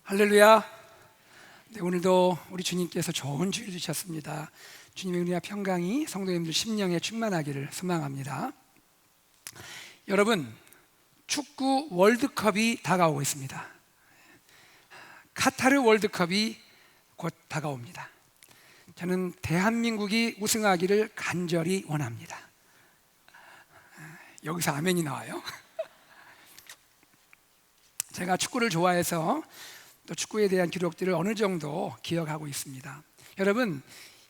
할렐루야. 네, 오늘도 우리 주님께서 좋은 주일 주셨습니다. 주님의 은혜와 평강이 성도님들 심령에 충만하기를 소망합니다. 여러분, 축구 월드컵이 다가오고 있습니다. 카타르 월드컵이 곧 다가옵니다. 저는 대한민국이 우승하기를 간절히 원합니다. 여기서 아멘이 나와요. 제가 축구를 좋아해서 또 축구에 대한 기록들을 어느 정도 기억하고 있습니다. 여러분,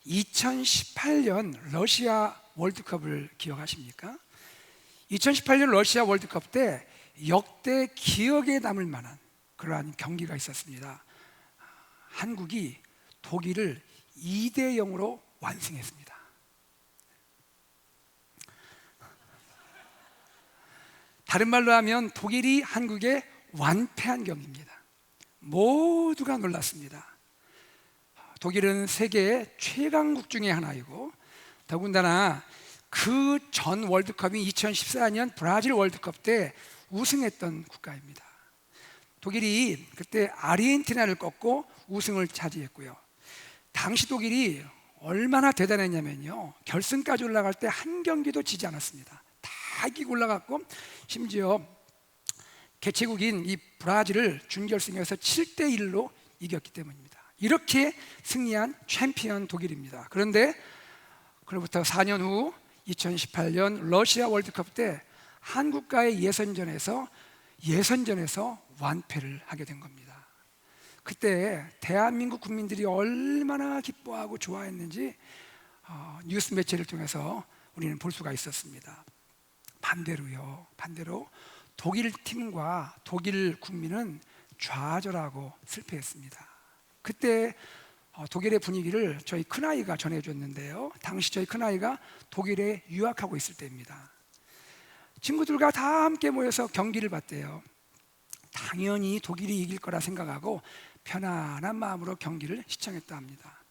2018년 러시아 월드컵을 기억하십니까? 2018년 러시아 월드컵 때 역대 기억에 남을 만한 그러한 경기가 있었습니다. 한국이 독일을 2대 0으로 완승했습니다. 다른 말로 하면 독일이 한국에 완패한 경기입니다. 모두가 놀랐습니다. 독일은 세계의 최강국 중에 하나이고 더군다나 그 전 월드컵이 2014년 브라질 월드컵 때 우승했던 국가입니다. 독일이 그때 아르헨티나를 꺾고 우승을 차지했고요. 당시 독일이 얼마나 대단했냐면요, 결승까지 올라갈 때 한 경기도 지지 않았습니다. 다 이기고 올라갔고 심지어 개최국인 이 브라질을 준결승에서 7대 1로 이겼기 때문입니다. 이렇게 승리한 챔피언 독일입니다. 그런데 그로부터 4년 후 2018년 러시아 월드컵 때 한국과의 예선전에서 완패를 하게 된 겁니다. 그때 대한민국 국민들이 얼마나 기뻐하고 좋아했는지 뉴스 매체를 통해서 우리는 볼 수가 있었습니다. 반대로 독일 팀과 독일 국민은 좌절하고 슬퍼했습니다. 그때 독일의 분위기를 저희 큰아이가 전해줬는데요, 당시 저희 큰아이가 독일에 유학하고 있을 때입니다. 친구들과 다 함께 모여서 경기를 봤대요. 당연히 독일이 이길 거라 생각하고 편안한 마음으로 경기를 시청했다 합니다.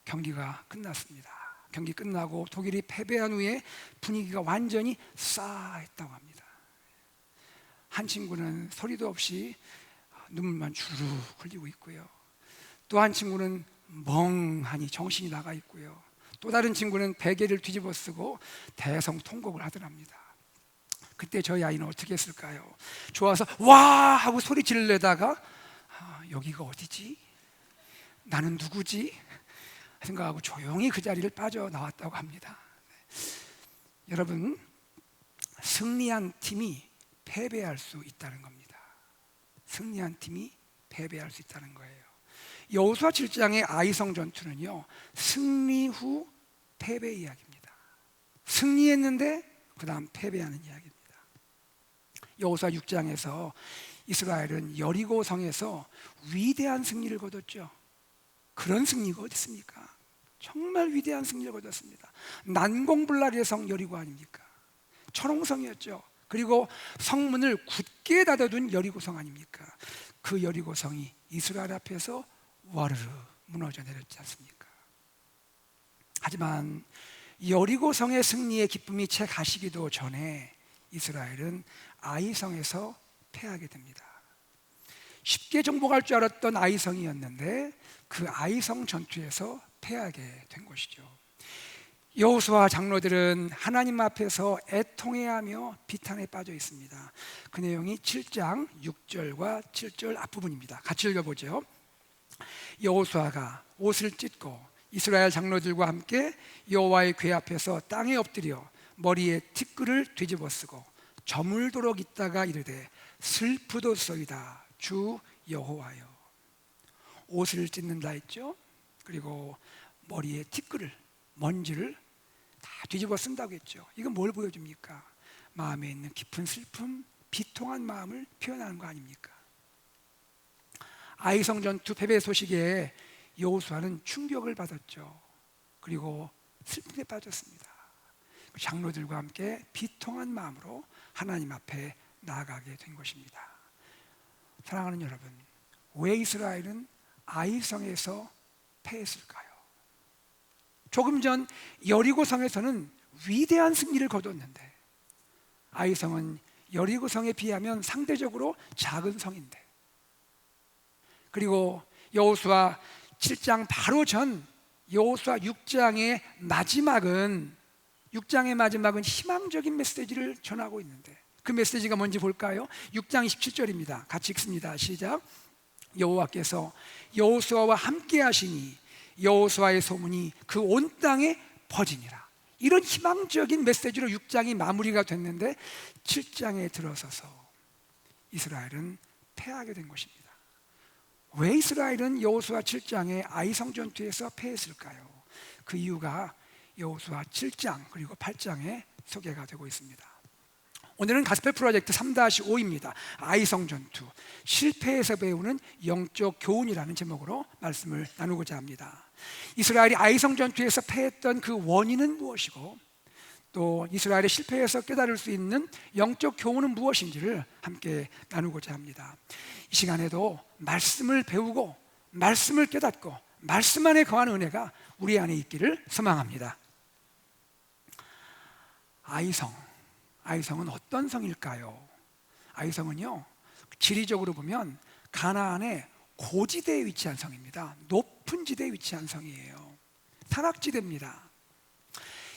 경기가 끝났습니다. 경기 끝나고 독일이 패배한 후에 분위기가 완전히 싸했다고 합니다. 한 친구는 소리도 없이 눈물만 주르륵 흘리고 있고요. 또 한 친구는 멍하니 정신이 나가 있고요. 또 다른 친구는 베개를 뒤집어 쓰고 대성통곡을 하더랍니다. 그때 저희 아이는 어떻게 했을까요? 좋아서 와 하고 소리 지르려다가 여기가 어디지? 나는 누구지? 생각하고 조용히 그 자리를 빠져나왔다고 합니다. 여러분, 승리한 팀이 패배할 수 있다는 겁니다. 승리한 팀이 패배할 수 있다는 거예요. 여호수아 7장의 아이성 전투는요, 승리 후 패배 이야기입니다. 승리했는데 그 다음 패배하는 이야기입니다. 여호수아 6장에서 이스라엘은 여리고 성에서 위대한 승리를 거뒀죠. 그런 승리가 어디 있습니까? 정말 위대한 승리를 거뒀습니다. 난공불락의 성 여리고 아닙니까? 철옹성이었죠. 그리고 성문을 굳게 닫아둔 여리고성 아닙니까? 그 여리고성이 이스라엘 앞에서 와르르 무너져 내렸지 않습니까? 하지만 여리고성의 승리의 기쁨이 채 가시기도 전에 이스라엘은 아이성에서 패하게 됩니다. 쉽게 정복할 줄 알았던 아이성이었는데 그 아이성 전투에서 패하게 된 것이죠. 여호수아 장로들은 하나님 앞에서 애통해하며 비탄에 빠져 있습니다. 그 내용이 7장 6절과 7절 앞부분입니다. 같이 읽어보죠. 여호수아가 옷을 찢고 이스라엘 장로들과 함께 여호와의 궤 앞에서 땅에 엎드려 머리에 티끌을 뒤집어 쓰고 저물도록 있다가 이르되 슬프도소이다 주 여호와여. 옷을 찢는다 했죠. 그리고 머리에 티끌을, 먼지를 다 뒤집어 쓴다고 했죠. 이건 뭘 보여줍니까? 마음에 있는 깊은 슬픔, 비통한 마음을 표현하는 거 아닙니까? 아이성 전투 패배 소식에 여호수아는 충격을 받았죠. 그리고 슬픔에 빠졌습니다. 장로들과 함께 비통한 마음으로 하나님 앞에 나아가게 된 것입니다. 사랑하는 여러분, 왜 이스라엘은 아이성에서 패했을까요? 조금 전 여리고성에서는 위대한 승리를 거뒀는데 아이성은 여리고성에 비하면 상대적으로 작은 성인데 그리고 여호수아 7장 바로 전 여호수아 6장의 마지막은 희망적인 메시지를 전하고 있는데, 그 메시지가 뭔지 볼까요? 6장 27절입니다. 같이 읽습니다. 시작. 여호와께서 여호수아와 함께 하시니 여호수아의 소문이 그 온 땅에 퍼지니라. 이런 희망적인 메시지로 6장이 마무리가 됐는데 7장에 들어서서 이스라엘은 패하게 된 것입니다. 왜 이스라엘은 여호수아 7장의 아이성 전투에서 패했을까요? 그 이유가 여호수아 7장 그리고 8장에 소개가 되고 있습니다. 오늘은 가스펠 프로젝트 3-5입니다. 아이성 전투, 실패에서 배우는 영적 교훈이라는 제목으로 말씀을 나누고자 합니다. 이스라엘이 아이성 전투에서 패했던 그 원인은 무엇이고, 또 이스라엘의 실패에서 깨달을 수 있는 영적 교훈은 무엇인지를 함께 나누고자 합니다. 이 시간에도 말씀을 배우고 말씀을 깨닫고 말씀 안에 거하는 은혜가 우리 안에 있기를 소망합니다. 아이성은 어떤 성일까요? 아이성은요, 지리적으로 보면 가나안의 고지대에 위치한 성입니다. 높은 지대에 위치한 성이에요. 산악지대입니다.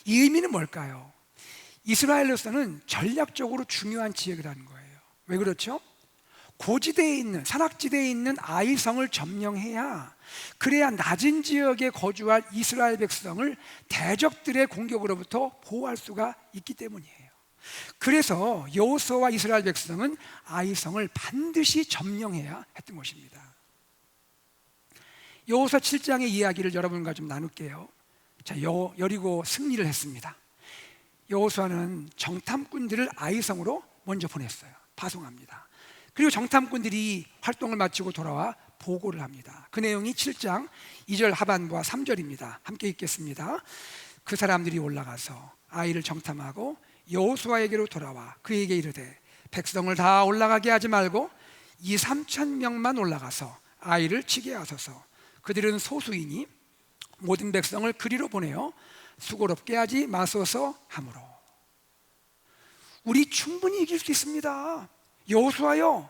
이 의미는 뭘까요? 이스라엘로서는 전략적으로 중요한 지역이라는 거예요. 왜 그렇죠? 고지대에 있는, 산악지대에 있는 아이성을 점령해야, 그래야 낮은 지역에 거주할 이스라엘 백성을 대적들의 공격으로부터 보호할 수가 있기 때문이에요. 그래서 여호수아와 이스라엘 백성은 아이성을 반드시 점령해야 했던 것입니다. 여호수아 7장의 이야기를 여러분과 좀 나눌게요. 자, 여리고 승리를 했습니다. 여호수아는 정탐꾼들을 아이성으로 먼저 보냈어요. 파송합니다. 그리고 정탐꾼들이 활동을 마치고 돌아와 보고를 합니다. 그 내용이 7장 2절 하반부와 3절입니다. 함께 읽겠습니다. 그 사람들이 올라가서 아이를 정탐하고 여호수아에게로 돌아와 그에게 이르되, 백성을 다 올라가게 하지 말고 2-3천 명만 올라가서 아이를 치게 하소서. 그들은 소수이니 모든 백성을 그리로 보내어 수고롭게 하지 마소서 하므로. 우리 충분히 이길 수 있습니다. 여호수아요,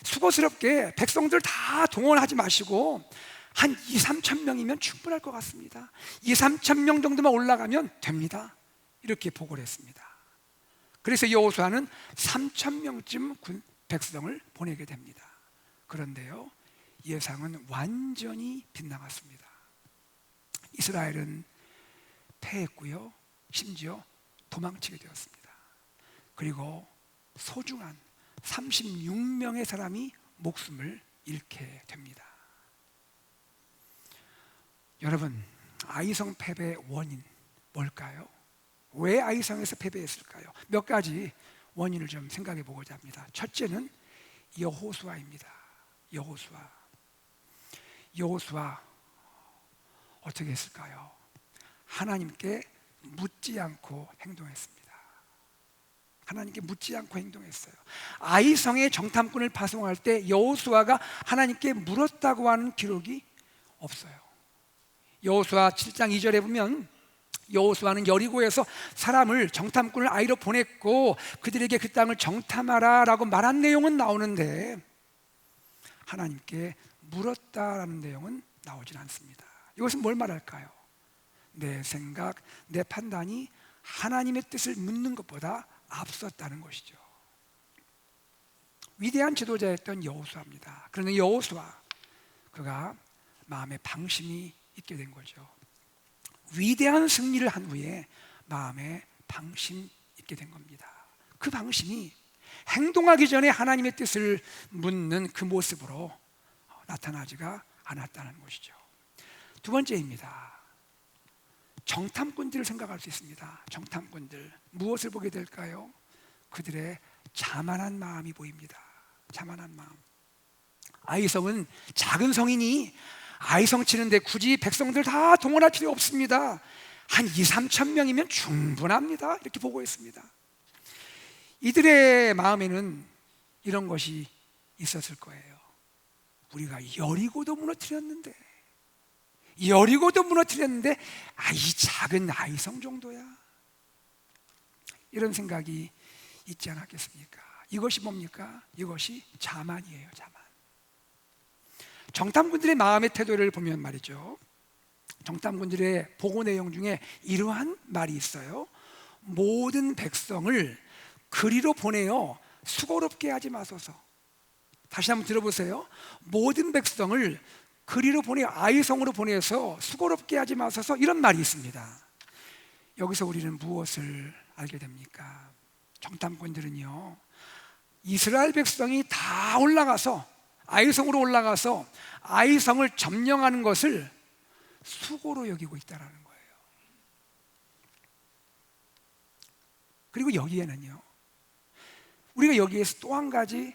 수고스럽게 백성들 다 동원하지 마시고 한 2-3천 명이면 충분할 것 같습니다. 2-3천 명 정도만 올라가면 됩니다. 이렇게 보고를 했습니다. 그래서 여호수아는 3천 명쯤 백성을 보내게 됩니다. 그런데요, 예상은 완전히 빗나갔습니다. 이스라엘은 패했고요, 심지어 도망치게 되었습니다. 그리고 소중한 36명의 사람이 목숨을 잃게 됩니다. 여러분, 아이성 패배의 원인 뭘까요? 왜 아이성에서 패배했을까요? 몇 가지 원인을 좀 생각해 보고자 합니다. 첫째는 여호수아입니다. 여호수아 어떻게 했을까요? 하나님께 묻지 않고 행동했습니다. 아이성의 정탐꾼을 파송할 때 여호수아가 하나님께 물었다고 하는 기록이 없어요. 여호수아 7장 2절에 보면 여호수아는 여리고에서 사람을, 정탐꾼을 아이로 보냈고 그들에게 그 땅을 정탐하라 라고 말한 내용은 나오는데 하나님께 물었다라는 내용은 나오질 않습니다. 이것은 뭘 말할까요? 내 생각, 내 판단이 하나님의 뜻을 묻는 것보다 앞섰다는 것이죠. 위대한 지도자였던 여호수아입니다. 그런데 여호수아, 그가 마음에 방심이 있게 된 거죠. 위대한 승리를 한 후에 마음에 방심 있게 된 겁니다. 그 방심이 행동하기 전에 하나님의 뜻을 묻는 그 모습으로 나타나지가 않았다는 것이죠. 두 번째입니다. 정탐꾼들을 생각할 수 있습니다. 정탐꾼들, 무엇을 보게 될까요? 그들의 자만한 마음이 보입니다. 자만한 마음. 아이성은 작은 성이니 아이성 치는데 굳이 백성들 다 동원할 필요 없습니다. 한 2-3천 명이면 충분합니다. 이렇게 보고했습니다. 이들의 마음에는 이런 것이 있었을 거예요. 우리가 여리고도 무너뜨렸는데 이 작은 아이성 정도야, 이런 생각이 있지 않았겠습니까? 이것이 뭡니까? 이것이 자만이에요. 자만. 정탐꾼들의 마음의 태도를 보면 말이죠, 정탐꾼들의 보고 내용 중에 이러한 말이 있어요. 모든 백성을 그리로 보내어 수고롭게 하지 마소서. 다시 한번 들어보세요. 모든 백성을 그리로 보내, 아이성으로 보내서 수고롭게 하지 마소서. 이런 말이 있습니다. 여기서 우리는 무엇을 알게 됩니까? 정탐꾼들은요, 이스라엘 백성이 다 올라가서, 아이성으로 올라가서 아이성을 점령하는 것을 수고로 여기고 있다는 거예요. 그리고 여기에는요, 우리가 여기에서 또 한 가지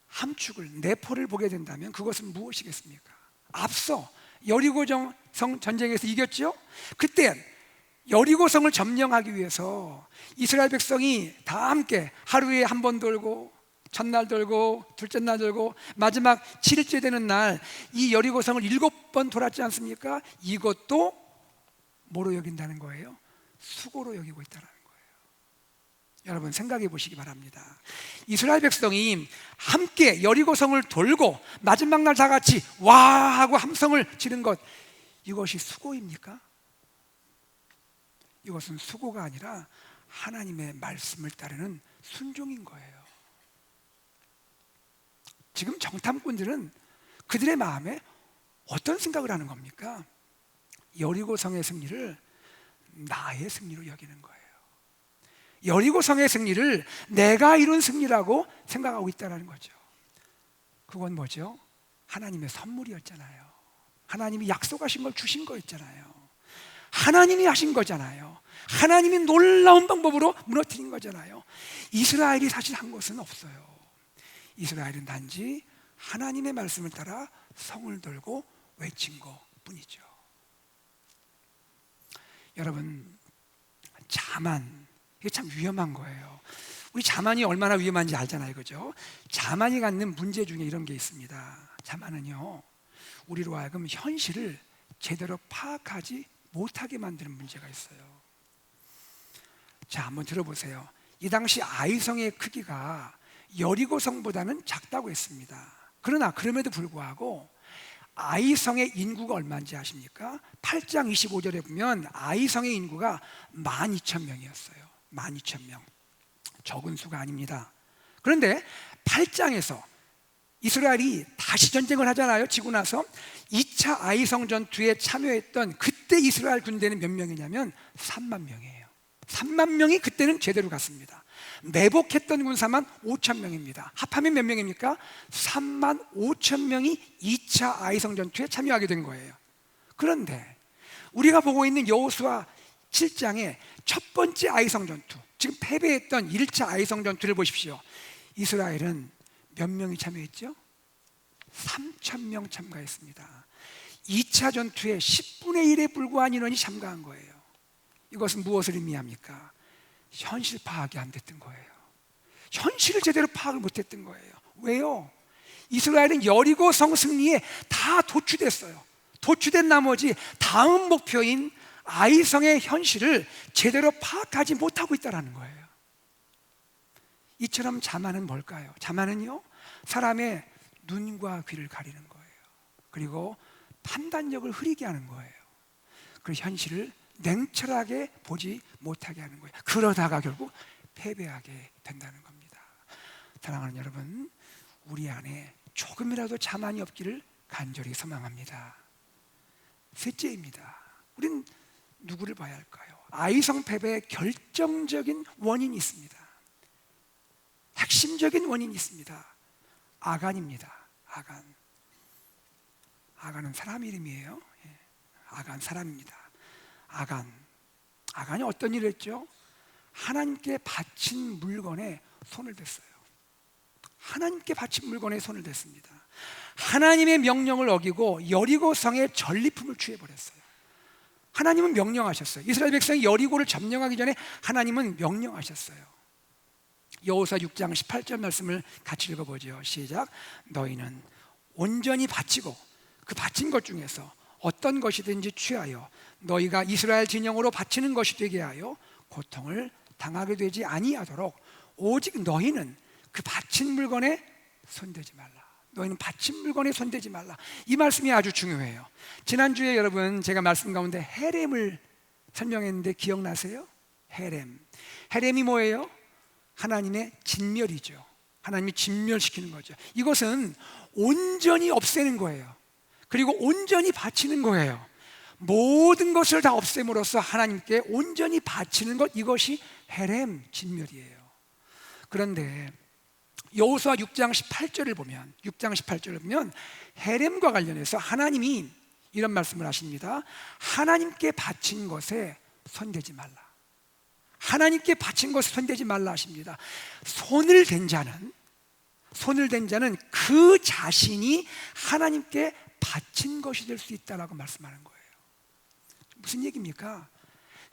함축을, 내포를 보게 된다면 그것은 무엇이겠습니까? 앞서 여리고성 전쟁에서 이겼죠? 그때 여리고성을 점령하기 위해서 이스라엘 백성이 다 함께 하루에 한 번 돌고, 첫날 돌고, 둘째 날 돌고, 마지막 7일째 되는 날 이 여리고성을 7번 돌았지 않습니까? 이것도 뭐로 여긴다는 거예요? 수고로 여기고 있다는 거예요. 여러분 생각해 보시기 바랍니다. 이스라엘 백성이 함께 여리고성을 돌고 마지막 날 다 같이 와 하고 함성을 지른 것, 이것이 수고입니까? 이것은 수고가 아니라 하나님의 말씀을 따르는 순종인 거예요. 지금 정탐꾼들은 그들의 마음에 어떤 생각을 하는 겁니까? 여리고성의 승리를 나의 승리로 여기는 거예요. 여리고성의 승리를 내가 이룬 승리라고 생각하고 있다는 거죠. 그건 뭐죠? 하나님의 선물이었잖아요. 하나님이 약속하신 걸 주신 거였잖아요. 하나님이 하신 거잖아요. 하나님이 놀라운 방법으로 무너뜨린 거잖아요. 이스라엘이 사실 한 것은 없어요. 이스라엘은 단지 하나님의 말씀을 따라 성을 돌고 외친 것뿐이죠. 여러분, 자만, 이게 참 위험한 거예요. 우리 자만이 얼마나 위험한지 알잖아요, 그죠? 자만이 갖는 문제 중에 이런 게 있습니다. 자만은요, 우리로 하여금 현실을 제대로 파악하지 못하게 만드는 문제가 있어요. 자, 한번 들어보세요. 이 당시 아이성의 크기가 여리고성보다는 작다고 했습니다. 그러나 그럼에도 불구하고 아이성의 인구가 얼마인지 아십니까? 8장 25절에 보면 아이성의 인구가 12,000명이었어요. 12,000명. 적은 수가 아닙니다. 그런데 8장에서 이스라엘이 다시 전쟁을 하잖아요. 지고 나서 2차 아이성 전투에 참여했던 그때 이스라엘 군대는 몇 명이냐면 3만 명이에요. 3만 명이 그때는 제대로 갔습니다. 매복했던 군사만 5천 명입니다. 합하면 몇 명입니까? 3만 5천 명이 2차 아이성 전투에 참여하게 된 거예요. 그런데 우리가 보고 있는 여호수아 7장의 첫 번째 아이성 전투, 지금 패배했던 1차 아이성 전투를 보십시오. 이스라엘은 몇 명이 참여했죠? 3천 명 참가했습니다. 2차 전투에 10분의 1에 불과한 인원이 참가한 거예요. 이것은 무엇을 의미합니까? 현실 파악이 안 됐던 거예요. 현실을 제대로 파악을 못했던 거예요. 왜요? 이스라엘은 여리고성 승리에 다 도취됐어요. 도취된 나머지 다음 목표인 아이성의 현실을 제대로 파악하지 못하고 있다는 거예요. 이처럼 자만은 뭘까요? 자만은요, 사람의 눈과 귀를 가리는 거예요. 그리고 판단력을 흐리게 하는 거예요. 그리고 현실을 냉철하게 보지 못하게 하는 거예요. 그러다가 결국 패배하게 된다는 겁니다. 사랑하는 여러분, 우리 안에 조금이라도 자만이 없기를 간절히 소망합니다. 셋째입니다. 우리는 누구를 봐야 할까요? 아이성 패배의 결정적인 원인이 있습니다. 핵심적인 원인이 있습니다. 아간입니다. 아간은 사람 이름이에요. 아간 사람입니다. 아간이 어떤 일을 했죠? 하나님께 바친 물건에 손을 댔어요. 하나님께 바친 물건에 손을 댔습니다. 하나님의 명령을 어기고 여리고성의 전리품을 취해버렸어요. 하나님은 명령하셨어요. 이스라엘 백성이 여리고를 점령하기 전에 하나님은 명령하셨어요. 여호수아 6장 18절 말씀을 같이 읽어보죠. 시작. 너희는 온전히 바치고 그 바친 것 중에서 어떤 것이든지 취하여 너희가 이스라엘 진영으로 바치는 것이 되게 하여 고통을 당하게 되지 아니하도록 오직 너희는 그 바친 물건에 손대지 말라. 너희는 바친 물건에 손대지 말라. 이 말씀이 아주 중요해요. 지난주에 여러분 제가 말씀 가운데 헤렘을 설명했는데 기억나세요? 헤렘이 뭐예요? 하나님의 진멸이죠. 하나님이 진멸시키는 거죠. 이것은 온전히 없애는 거예요. 그리고 온전히 바치는 거예요. 모든 것을 다 없앰으로써 하나님께 온전히 바치는 것, 이것이 헤렘, 진멸이에요. 그런데 여호수아 6장 18절을 보면 헤렘과 관련해서 하나님이 이런 말씀을 하십니다. 하나님께 바친 것에 손대지 말라. 하나님께 바친 것에 손대지 말라 하십니다. 손을 댄 자는 그 자신이 하나님께 바친 것이 될 수 있다라고 말씀하는 거예요. 무슨 얘기입니까?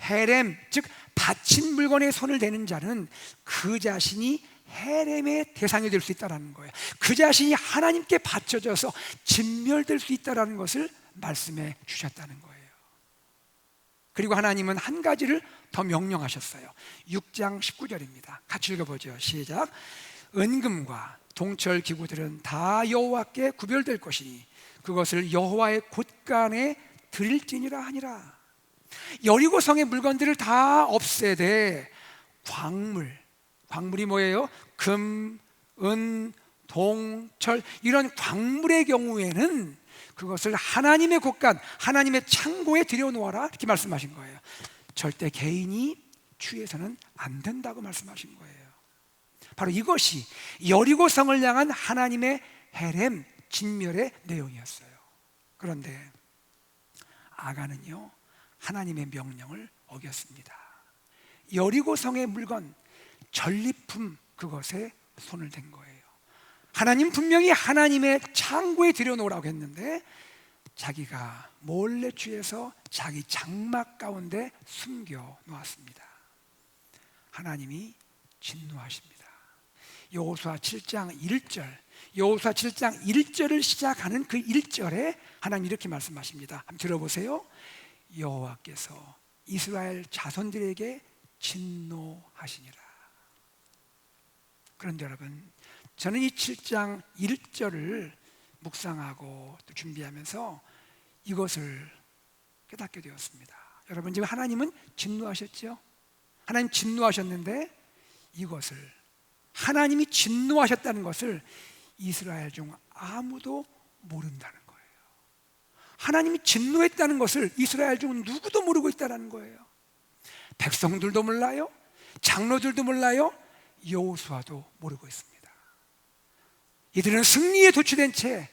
헤렘, 즉 바친 물건에 손을 대는 자는 그 자신이 헤렘의 대상이 될 수 있다는 거예요. 그 자신이 하나님께 바쳐져서 진멸될 수 있다는 것을 말씀해 주셨다는 거예요. 그리고 하나님은 한 가지를 더 명령하셨어요. 6장 19절입니다. 같이 읽어보죠. 시작. 은금과 동철 기구들은 다 여호와께 구별될 것이니 그것을 여호와의 곳간에 드릴지니라 하니라. 여리고 성의 물건들을 다 없애되 광물이 뭐예요? 금, 은, 동, 철, 이런 광물의 경우에는 그것을 하나님의 곳간, 하나님의 창고에 들여놓아라, 이렇게 말씀하신 거예요. 절대 개인이 취해서는 안 된다고 말씀하신 거예요. 바로 이것이 여리고 성을 향한 하나님의 헤렘, 진멸의 내용이었어요. 그런데 아간은요, 하나님의 명령을 어겼습니다. 여리고 성의 물건, 전리품, 그것에 손을 댄 거예요. 하나님 분명히 하나님의 창고에 들여놓으라고 했는데 자기가 몰래 취해서 자기 장막 가운데 숨겨 놓았습니다. 하나님이 진노하십니다. 여호수아 7장 1절을 시작하는 그 1절에 하나님 이렇게 말씀하십니다. 한번 들어보세요. 여호와께서 이스라엘 자손들에게 진노하시니라. 그런데 여러분, 저는 이 7장 1절을 묵상하고 또 준비하면서 이것을 깨닫게 되었습니다. 여러분, 지금 하나님은 진노하셨죠? 하나님 진노하셨는데 이것을, 하나님이 진노하셨다는 것을 이스라엘 중 아무도 모른다는 거예요. 하나님이 진노했다는 것을 이스라엘 중 누구도 모르고 있다는 거예요. 백성들도 몰라요, 장로들도 몰라요, 여호수아도 모르고 있습니다. 이들은 승리에 도취된 채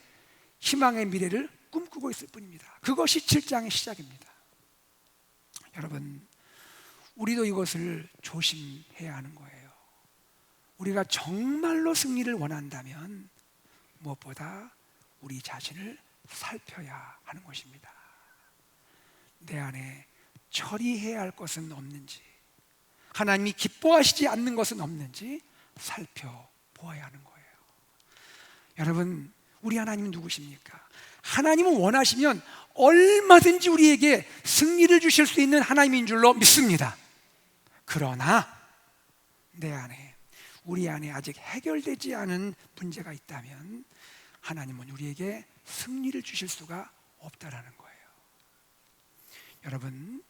희망의 미래를 꿈꾸고 있을 뿐입니다. 그것이 7장의 시작입니다. 여러분, 우리도 이것을 조심해야 하는 거예요. 우리가 정말로 승리를 원한다면 무엇보다 우리 자신을 살펴야 하는 것입니다. 내 안에 처리해야 할 것은 없는지, 하나님이 기뻐하시지 않는 것은 없는지 살펴보아야 하는 거예요. 여러분, 우리 하나님은 누구십니까? 하나님은 원하시면 얼마든지 우리에게 승리를 주실 수 있는 하나님인 줄로 믿습니다. 그러나 내 안에, 우리 안에 아직 해결되지 않은 문제가 있다면 하나님은 우리에게 승리를 주실 수가 없다라는 거예요. 여러분,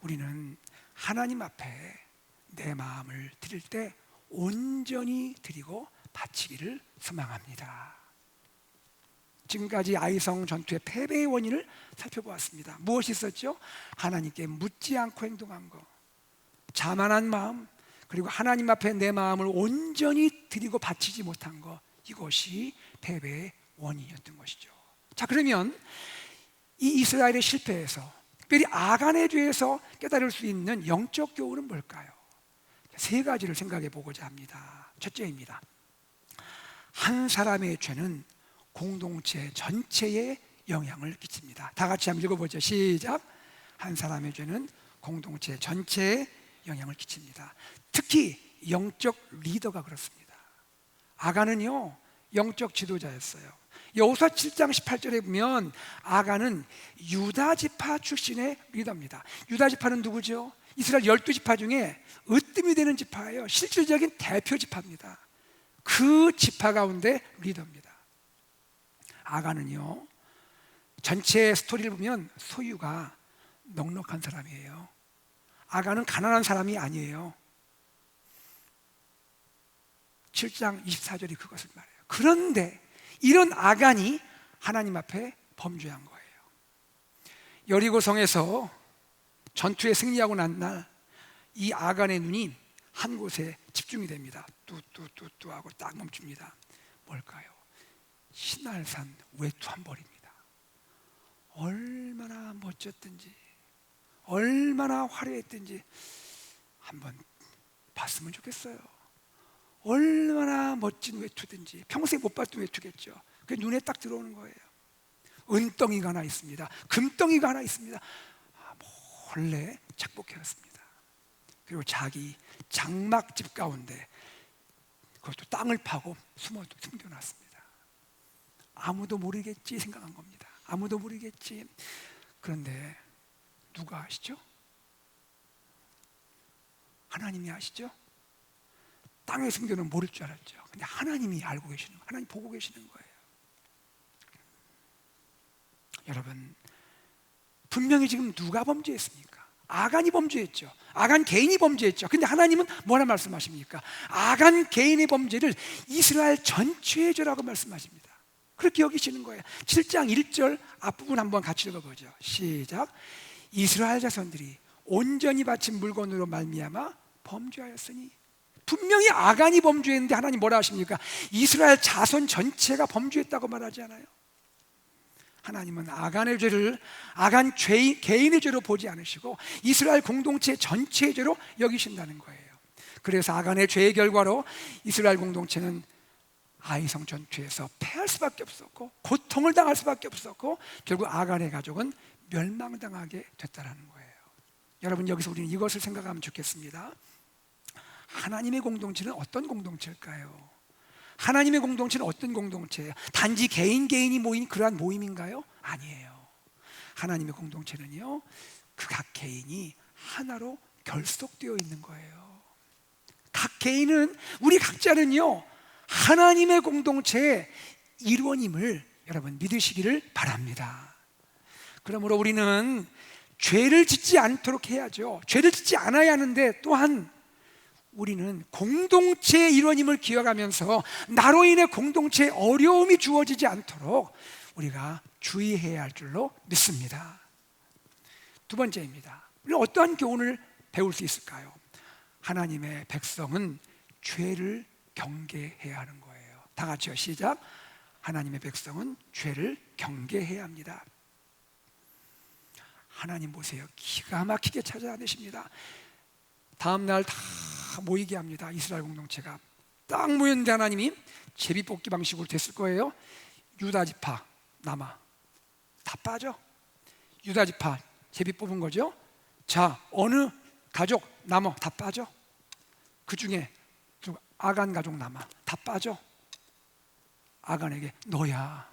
우리는 하나님 앞에 내 마음을 드릴 때 온전히 드리고 바치기를 소망합니다. 지금까지 아이성 전투의 패배의 원인을 살펴보았습니다. 무엇이 있었죠? 하나님께 묻지 않고 행동한 것, 자만한 마음, 그리고 하나님 앞에 내 마음을 온전히 드리고 바치지 못한 것, 이것이 패배의 원인이었던 것이죠. 자, 그러면 이 이스라엘의 실패에서, 특별히 아간의 죄에서 깨달을 수 있는 영적 교훈은 뭘까요? 세 가지를 생각해 보고자 합니다. 첫째입니다. 한 사람의 죄는 공동체 전체에 영향을 끼칩니다. 다 같이 한번 읽어보죠. 시작. 한 사람의 죄는 공동체 전체에 영향을 끼칩니다. 특히 영적 리더가 그렇습니다. 아간은요, 영적 지도자였어요. 여호수아 7장 18절에 보면 아간은 유다 지파 출신의 리더입니다. 유다 지파는 누구죠? 이스라엘 12지파 중에 으뜸이 되는 지파예요. 실질적인 대표 지파입니다. 그 지파 가운데 리더입니다. 아간은요, 전체 스토리를 보면 소유가 넉넉한 사람이에요. 아간은 가난한 사람이 아니에요. 7장 24절이 그것을 말해요. 그런데 이런 아간이 하나님 앞에 범죄한 거예요. 여리고성에서 전투에 승리하고 난 날 이 아간의 눈이 한 곳에 집중이 됩니다. 뚜뚜뚜뚜 하고 딱 멈춥니다. 뭘까요? 시날산 외투 한 벌입니다. 얼마나 멋졌든지, 얼마나 화려했든지 한번 봤으면 좋겠어요. 얼마나 멋진 외투든지 평생 못 봤던 외투겠죠. 그게 눈에 딱 들어오는 거예요. 은덩이가 하나 있습니다. 금덩이가 하나 있습니다. 몰래 착복해왔습니다. 그리고 자기 장막집 가운데 그것도 땅을 파고 숨겨놨습니다. 아무도 모르겠지 생각한 겁니다. 아무도 모르겠지. 그런데 누가 아시죠? 하나님이 아시죠? 땅에 숨겨놓으면 모를 줄 알았죠. 근데 하나님이 알고 계시는 거예요. 하나님 보고 계시는 거예요. 여러분, 분명히 지금 누가 범죄했습니까? 아간이 범죄했죠. 아간 개인이 범죄했죠. 근데 하나님은 뭐라 말씀하십니까? 아간 개인의 범죄를 이스라엘 전체의 죄라고 말씀하십니다. 그렇게 여기시는 거예요. 7장 1절 앞부분 한번 같이 읽어보죠. 시작. 이스라엘 자손들이 온전히 바친 물건으로 말미암아 범죄하였으니. 분명히 아간이 범죄했는데 하나님 뭐라 하십니까? 이스라엘 자손 전체가 범죄했다고 말하지 않아요? 하나님은 아간의 죄를 아간 개인의 죄로 보지 않으시고 이스라엘 공동체 전체의 죄로 여기신다는 거예요. 그래서 아간의 죄의 결과로 이스라엘 공동체는 아이성 전투에서 패할 수밖에 없었고 고통을 당할 수밖에 없었고 결국 아간의 가족은 멸망당하게 됐다는 거예요. 여러분, 여기서 우리는 이것을 생각하면 좋겠습니다. 하나님의 공동체는 어떤 공동체일까요? 하나님의 공동체는 어떤 공동체예요? 단지 개인이 모인 그러한 모임인가요? 아니에요. 하나님의 공동체는요, 그 각 개인이 하나로 결속되어 있는 거예요. 각 개인은, 우리 각자는요, 하나님의 공동체의 일원임을 여러분 믿으시기를 바랍니다. 그러므로 우리는 죄를 짓지 않도록 해야죠. 죄를 짓지 않아야 하는데 또한 우리는 공동체의 일원임을 기억하면서 나로 인해 공동체에 어려움이 주어지지 않도록 우리가 주의해야 할 줄로 믿습니다. 두 번째입니다. 우리는 어떠한 교훈을 배울 수 있을까요? 하나님의 백성은 죄를 경계해야 하는 거예요. 다 같이요, 시작. 하나님의 백성은 죄를 경계해야 합니다. 하나님 보세요. 기가 막히게 찾아내십니다. 다음 날 다 모이게 합니다. 이스라엘 공동체가 딱 모였는데 하나님이 제비뽑기 방식으로 됐을 거예요. 유다 지파 남아 다 빠져. 유다 지파 제비 뽑은 거죠. 자, 어느 가족 남아 다 빠져. 그 중에 아간 가족 남아 다 빠져. 아간에게 너야.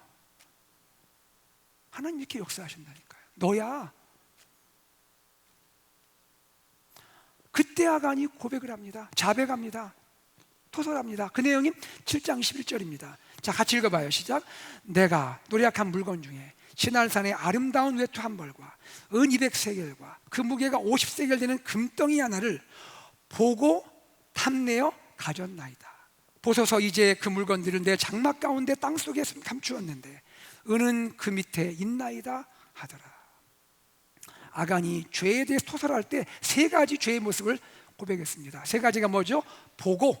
하나님 이렇게 역사하신다니까요. 너야. 그때 아간이 고백을 합니다. 자백합니다. 토설합니다. 그 내용이 7장 11절입니다. 자, 같이 읽어봐요. 시작. 내가 노략한 물건 중에 시날산의 아름다운 외투 한 벌과 은 200세겔과 그 무게가 50세겔 되는 금덩이 하나를 보고 탐내어 가졌나이다. 보소서, 이제 그 물건들을 내 장막 가운데 땅속에 감추었는데 은은 그 밑에 있나이다 하더라. 아간이 죄에 대해서 토설할 때 세 가지 죄의 모습을 고백했습니다. 세 가지가 뭐죠? 보고,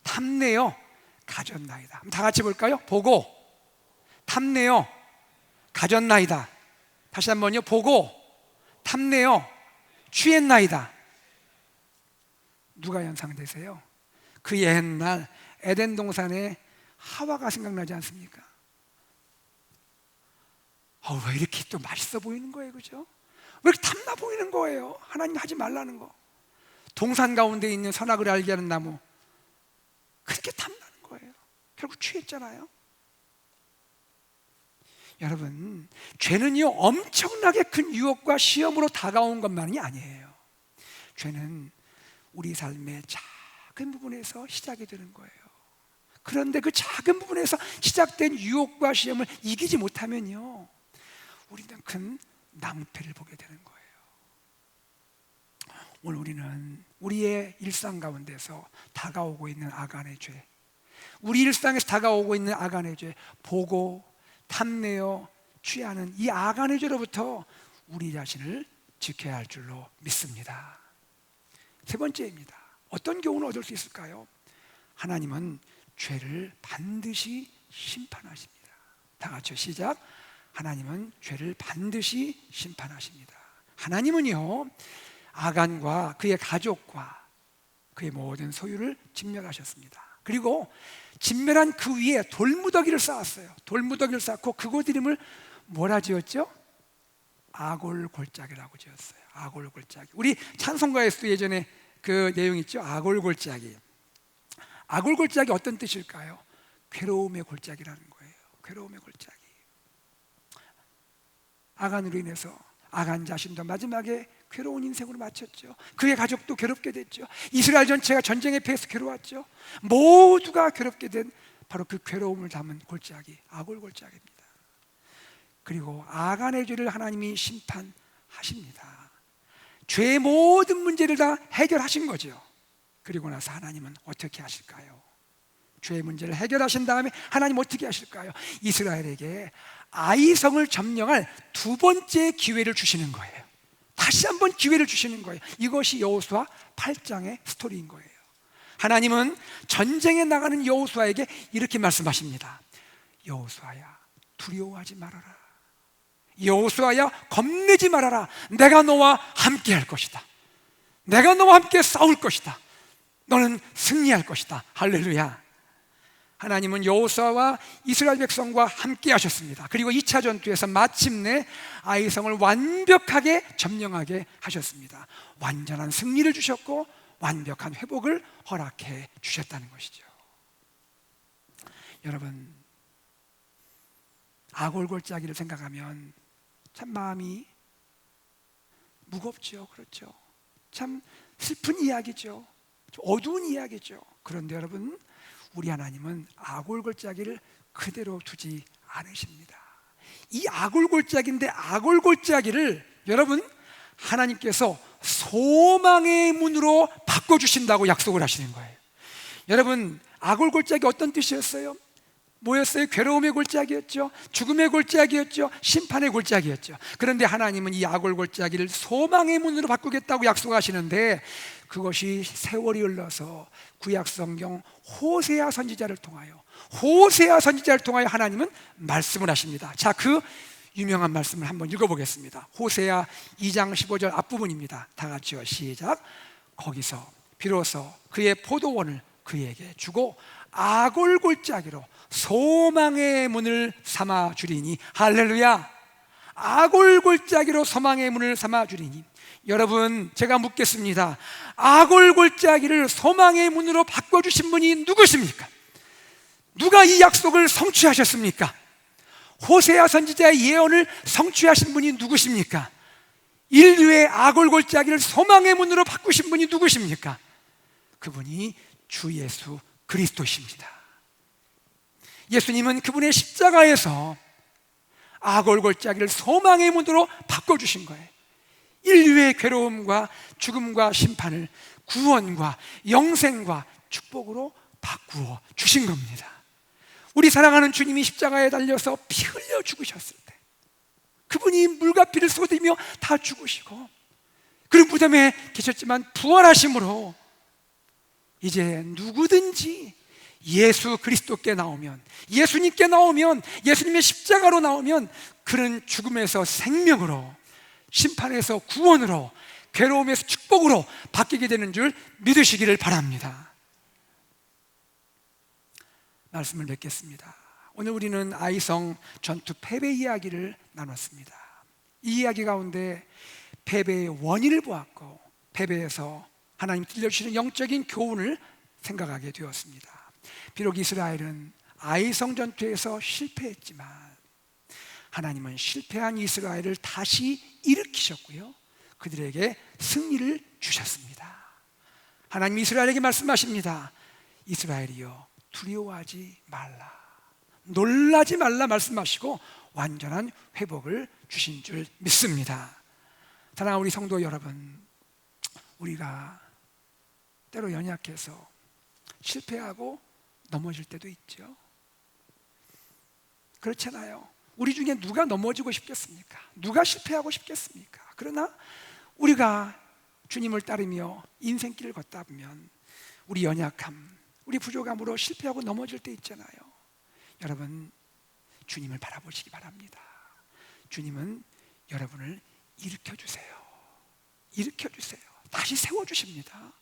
탐내어, 가졌나이다. 다 같이 볼까요? 보고, 탐내어, 가졌나이다. 다시 한번요. 보고, 탐내어, 취했나이다. 누가 연상되세요? 그 옛날 에덴 동산에 하와가 생각나지 않습니까? 왜 이렇게 또 맛있어 보이는 거예요, 그죠? 왜 이렇게 탐나 보이는 거예요? 하나님 하지 말라는 거. 동산 가운데 있는 선악을 알게 하는 나무, 그렇게 탐나는 거예요. 결국 취했잖아요. 여러분, 죄는요 엄청나게 큰 유혹과 시험으로 다가온 것만이 아니에요. 죄는 우리 삶의 작은 부분에서 시작이 되는 거예요. 그런데 그 작은 부분에서 시작된 유혹과 시험을 이기지 못하면요, 우리는 큰 낭패를 보게 되는 거예요. 오늘 우리는 우리의 일상 가운데서 다가오고 있는 아간의 죄, 우리 일상에서 다가오고 있는 아간의 죄, 보고 탐내어 취하는 이 아간의 죄로부터 우리 자신을 지켜야 할 줄로 믿습니다. 세 번째입니다. 어떤 교훈을 얻을 수 있을까요? 하나님은 죄를 반드시 심판하십니다. 다 같이 시작. 하나님은 죄를 반드시 심판하십니다. 하나님은요, 아간과 그의 가족과 그의 모든 소유를 진멸하셨습니다. 그리고 진멸한 그 위에 돌무더기를 쌓았어요. 돌무더기를 쌓고 그곳 이름을 뭐라 지었죠? 아골골짜기라고 지었어요. 아골골짜기. 우리 찬송가에서도 예전에 그 내용 있죠? 아골골짜기. 아골골짜기 어떤 뜻일까요? 괴로움의 골짜기라는 거예요. 괴로움의 골짜기. 아간으로 인해서 아간 자신도 마지막에 괴로운 인생으로 마쳤죠. 그의 가족도 괴롭게 됐죠. 이스라엘 전체가 전쟁에 패해서 괴로웠죠. 모두가 괴롭게 된 바로 그 괴로움을 담은 골짜기, 아골골짜기입니다. 그리고 아간의 죄를 하나님이 심판하십니다. 죄의 모든 문제를 다 해결하신 거죠. 그리고 나서 하나님은 어떻게 하실까요? 죄의 문제를 해결하신 다음에 하나님 어떻게 하실까요? 이스라엘에게 아이성을 점령할 두 번째 기회를 주시는 거예요. 다시 한번 기회를 주시는 거예요. 이것이 여호수아 8장의 스토리인 거예요. 하나님은 전쟁에 나가는 여호수아에게 이렇게 말씀하십니다. 여호수아야, 두려워하지 말아라. 여호수아야, 겁내지 말아라. 내가 너와 함께 할 것이다. 내가 너와 함께 싸울 것이다. 너는 승리할 것이다. 할렐루야. 하나님은 여호수아와 이스라엘 백성과 함께 하셨습니다. 그리고 2차 전투에서 마침내 아이성을 완벽하게 점령하게 하셨습니다. 완전한 승리를 주셨고 완벽한 회복을 허락해 주셨다는 것이죠. 여러분, 아골골짜기를 생각하면 참 마음이 무겁죠. 그렇죠? 참 슬픈 이야기죠. 어두운 이야기죠. 그런데 여러분, 우리 하나님은 아골골짜기를 그대로 두지 않으십니다. 이 아골골짜기인데 아골골짜기를 여러분, 하나님께서 소망의 문으로 바꿔주신다고 약속을 하시는 거예요. 여러분, 아골골짜기 어떤 뜻이었어요? 뭐였어요? 괴로움의 골짜기였죠. 죽음의 골짜기였죠. 심판의 골짜기였죠. 그런데 하나님은 이 아골골짜기를 소망의 문으로 바꾸겠다고 약속하시는데, 그것이 세월이 흘러서 구약성경 호세아 선지자를 통하여 하나님은 말씀을 하십니다. 자, 그 유명한 말씀을 한번 읽어보겠습니다. 호세아 2장 15절 앞부분입니다. 다 같이요, 시작. 거기서 비로소 그의 포도원을 그에게 주고 아골골짜기로 소망의 문을 삼아 주리니. 할렐루야. 아골골짜기로 소망의 문을 삼아 주리니. 여러분, 제가 묻겠습니다. 아골골짜기를 소망의 문으로 바꿔주신 분이 누구십니까? 누가 이 약속을 성취하셨습니까? 호세아 선지자의 예언을 성취하신 분이 누구십니까? 인류의 아골골짜기를 소망의 문으로 바꾸신 분이 누구십니까? 그분이 주 예수 그리스도십니다. 예수님은 그분의 십자가에서 아골골짜기를 소망의 문으로 바꿔주신 거예요. 인류의 괴로움과 죽음과 심판을 구원과 영생과 축복으로 바꾸어 주신 겁니다. 우리 사랑하는 주님이 십자가에 달려서 피 흘려 죽으셨을 때 그분이 물과 피를 쏟으며 다 죽으시고, 그리고 무덤에 계셨지만 부활하심으로 이제 누구든지 예수 그리스도께 나오면, 예수님께 나오면, 예수님의 십자가로 나오면 그런 죽음에서 생명으로, 심판에서 구원으로, 괴로움에서 축복으로 바뀌게 되는 줄 믿으시기를 바랍니다. 말씀을 맺겠습니다. 오늘 우리는 아이성 전투 패배 이야기를 나눴습니다. 이 이야기 가운데 패배의 원인을 보았고, 패배에서 하나님 들려주시는 영적인 교훈을 생각하게 되었습니다. 비록 이스라엘은 아이성 전투에서 실패했지만 하나님은 실패한 이스라엘을 다시 일으키셨고요, 그들에게 승리를 주셨습니다. 하나님 이스라엘에게 말씀하십니다. 이스라엘이여, 두려워하지 말라, 놀라지 말라 말씀하시고 완전한 회복을 주신 줄 믿습니다. 사랑하는 우리 성도 여러분, 우리가 때로 연약해서 실패하고 넘어질 때도 있죠. 그렇잖아요. 우리 중에 누가 넘어지고 싶겠습니까? 누가 실패하고 싶겠습니까? 그러나 우리가 주님을 따르며 인생길을 걷다 보면 우리 연약함, 우리 부족함으로 실패하고 넘어질 때 있잖아요. 여러분, 주님을 바라보시기 바랍니다. 주님은 여러분을 일으켜주세요. 일으켜주세요. 다시 세워주십니다.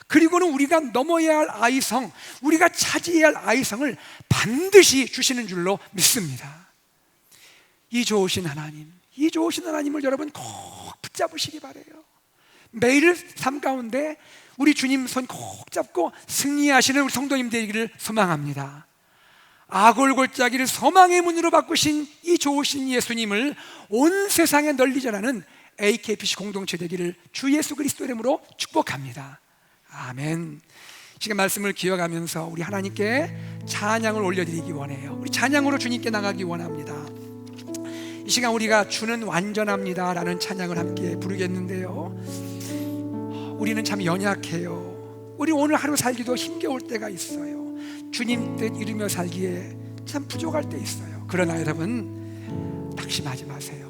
그리고는 우리가 넘어야 할 아이성, 우리가 차지해야 할 아이성을 반드시 주시는 줄로 믿습니다. 이 좋으신 하나님, 이 좋으신 하나님을 여러분 꼭 붙잡으시기 바라요. 매일 삶 가운데 우리 주님 손 꼭 잡고 승리하시는 우리 성도님 되기를 소망합니다. 아골골짜기를 소망의 문으로 바꾸신 이 좋으신 예수님을 온 세상에 널리 전하는 AKPC 공동체 되기를 주 예수 그리스도 이름으로 축복합니다. 아멘. 지금 말씀을 기억하면서 우리 하나님께 찬양을 올려드리기 원해요. 우리 찬양으로 주님께 나가기 원합니다. 이 시간 우리가 주는 완전합니다 라는 찬양을 함께 부르겠는데요, 우리는 참 연약해요. 우리 오늘 하루 살기도 힘겨울 때가 있어요. 주님 뜻 이루며 살기에 참 부족할 때 있어요. 그러나 여러분, 낙심하지 마세요.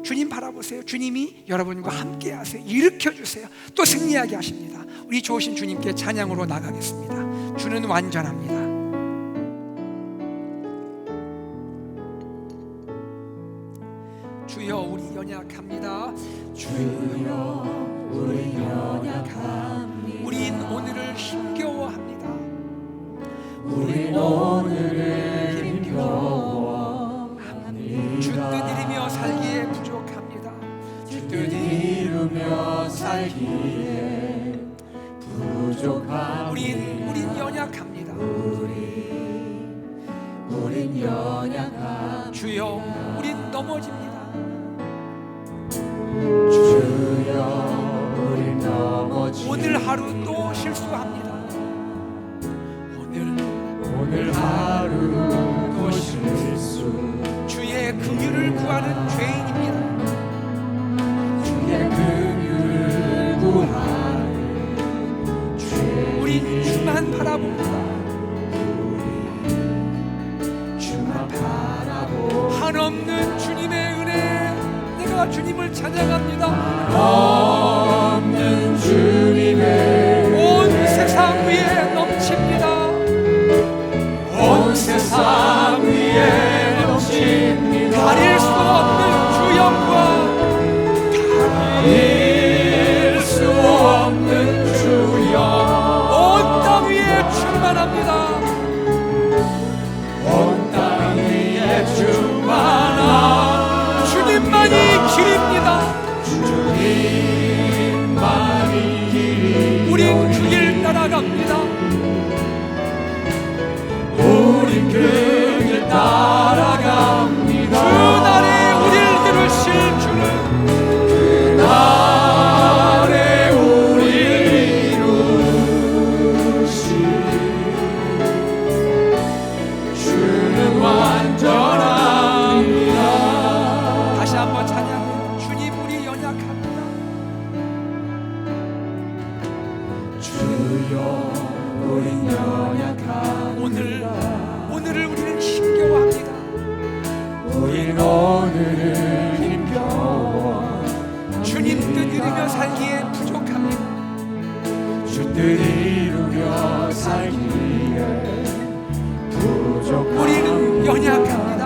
주님 바라보세요. 주님이 여러분과 함께 하세요. 일으켜주세요. 또 승리하게 하십니다. 우리 좋으신 주님께 찬양으로 나가겠습니다. 주는 완전합니다. 주여 우리 연약합니다. 주여 우리 연약합니다. 우린 오늘을 힘겨워합니다. 우린 오늘을 힘겨워합니다. 주 뜻 이루며 살기에 부족합니다. 주 뜻 이루며 살기에 부족합니다. 우린 연약합니다. 우린 연약합니다. 주여 우린 넘어집니다. 주여 우린 넘어집니다. 오늘 하루 또 실수합니다. 오늘 하루 또 실수. 주의 긍휼을 구하는 죄인입니다. 주의 긍휼을 구하는 죄인. 우린 주만 바라봅니다. 주만 바라보. 한없는 주님의 은혜, 내가 주님을 찬양합니다. 없는 주님의 온 세상 위에 넘칩니다. 온 세상 위에 넘칩니다. 가릴 수 없는 주 영광, 가릴 수 없는 주 영광. 온 땅 위에 충만합니다. 온 땅 위에 충만한 주님만이 길입니다. 주님만이 길이. 우린 그 길 따라갑니다. 우린 그 길 따라갑니다. 그날에 우릴 이루실 주는, 그날에 우릴 이루시 주는 완전합니다. 다시 한번 찬양해요. 주님 우리 연약합니다. 주여 우린 연약합니다. 오늘을 우리는 힘겨워합니다. 우린 오늘을 힘겨워. 주님 뜻 이루며 살기에 부족합니다. 주 뜻 이루며 살기에 부족합니다. 우리는 연약합니다.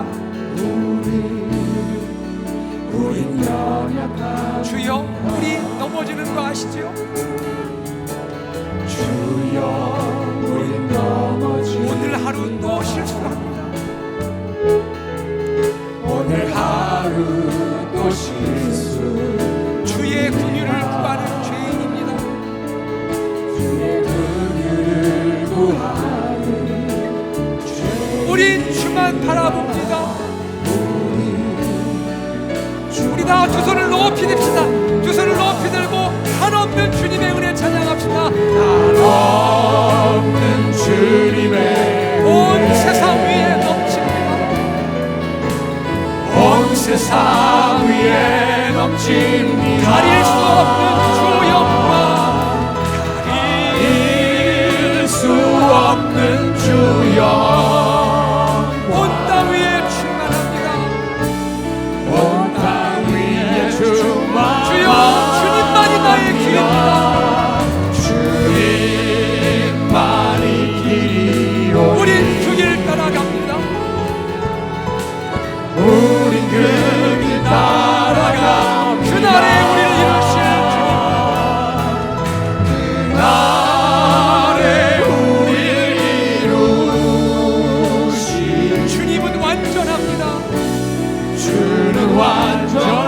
우린 연약합니다. 주여 우리 넘어지는 거 아시죠? 주여 우린 넘어지고 오늘 하루 또 실수합니다. 오늘 하루 또 실수. 주의 긍휼을 구하는 죄인입니다. 주의 긍휼을 구하는 우린 주만 바라봅니다. 우리 다 두 손을 높이 듭시다. 두 손을 높이 들고 한없는 주님의 은혜 찬양합시다. 한없는 주님의 세상 위에 넘칩니다. 가릴 수 없는 주 영광, 가릴 수 없는 주 영광, 온 땅 위에 충만합니다. 온 땅 위에 충만합니다. 주여, 주님만이 나의 길입니다. 주님만이 길이요, 우린 그 길 따라갑니다. 우린 그 길 따라갑니다. 그날에 우리를 이루실 그날에 우리를 이루실 주님은 완전합니다. 주는 완전한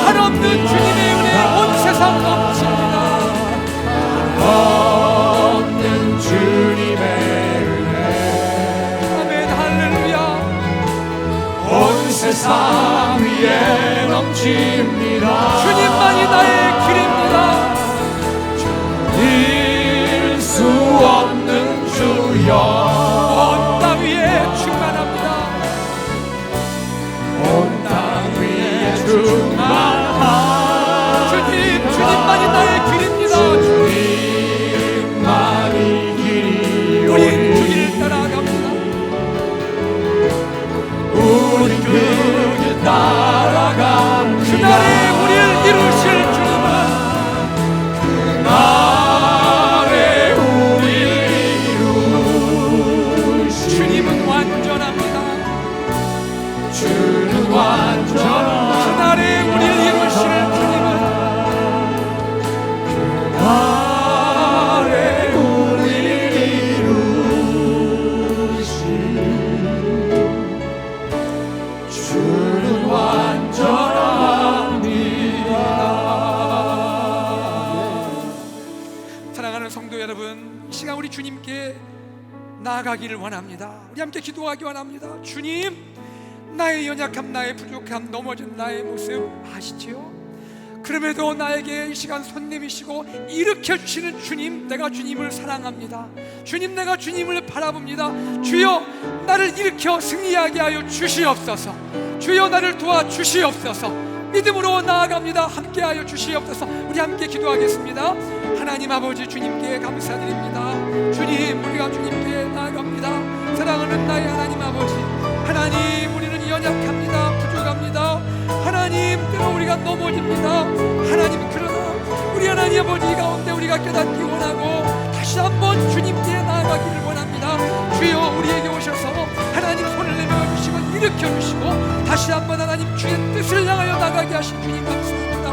한없는 주님의 은혜 온 세상 넘칩니다. 없는 주님의 은혜, 아멘, 할렐루야. 온 세상 위에 넘칩니다. 주님만이 나의 길입니다. 잃을 수 없는 주 영, 온 땅 위에 충만합니다. 온 땅 위에 충만한 주님만이 나의 길입니다. 주님만이 길이요, 우린 그 길 따라갑니다. 우린 그 길 따라갑니다. 그날에 우리를 이루실 주님은 그날에 우리를 이루실 주님은 완전합니다. 주는 완전한 그날에 우리를 이루실 주님은 그날에 우리를 이루실 주는 완전합니다. 사랑하는 성도 여러분, 이 시간 우리 주님께 나아가기를 원합니다. 우리 함께 기도하기 원합니다. 주님, 나의 연약함, 나의 부족함, 넘어진 나의 모습 아시지요? 그럼에도 나에게 이 시간 손 내미시고 일으켜 주시는 주님, 내가 주님을 사랑합니다. 주님, 내가 주님을 바라봅니다. 주여, 나를 일으켜 승리하게 하여 주시옵소서. 주여, 나를 도와 주시옵소서. 믿음으로 나아갑니다. 함께하여 주시옵소서. 우리 함께 기도하겠습니다. 하나님 아버지, 주님께 감사드립니다. 주님, 우리가 주님께 나아갑니다. 사랑하는 나의 하나님 아버지, 하나님, 우리는 연약합니다. 부족합니다. 하나님, 때로 우리가 넘어집니다. 하나님, 그러나 우리 하나님 아버지 가운데 우리가 깨닫기 원하고 다시 한번 주님께 나아가기를 원합니다. 주여, 우리에게 오셔서 하나님 손을 내밀어주시고 일으켜주시고 다시 한번 하나님 주의 뜻을 향하여 나가게 하신 주님 감사합니다.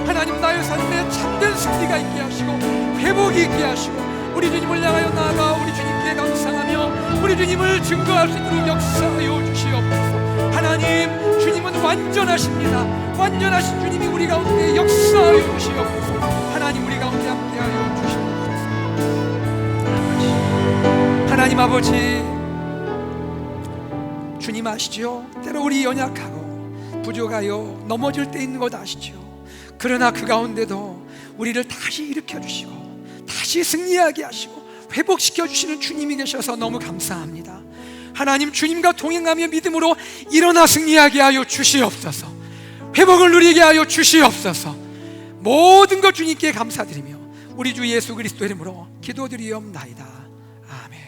하나님, 나의 삶에 참된 승리가 있게 하시고 회복이 있게 하시고 우리 주님을 향하여 나아가 우리 주님께 감사하며 우리 주님을 증거할 수 있도록 역사하여 주시옵소서. 하나님, 주님은 완전하십니다. 완전하신 주님이 우리 가운데 역사하여 주시옵소서. 하나님, 우리 가운데 함께하여 주시옵소서. 하나님 아버지, 주님 아시죠? 때로 우리 연약하고 부족하여 넘어질 때 있는 것 아시죠? 그러나 그 가운데도 우리를 다시 일으켜 주시고 다시 승리하게 하시고 회복시켜 주시는 주님이 계셔서 너무 감사합니다. 하나님, 주님과 동행하며 믿음으로 일어나 승리하게 하여 주시옵소서. 회복을 누리게 하여 주시옵소서. 모든 것 주님께 감사드리며 우리 주 예수 그리스도 이름으로 기도드리옵나이다. 아멘.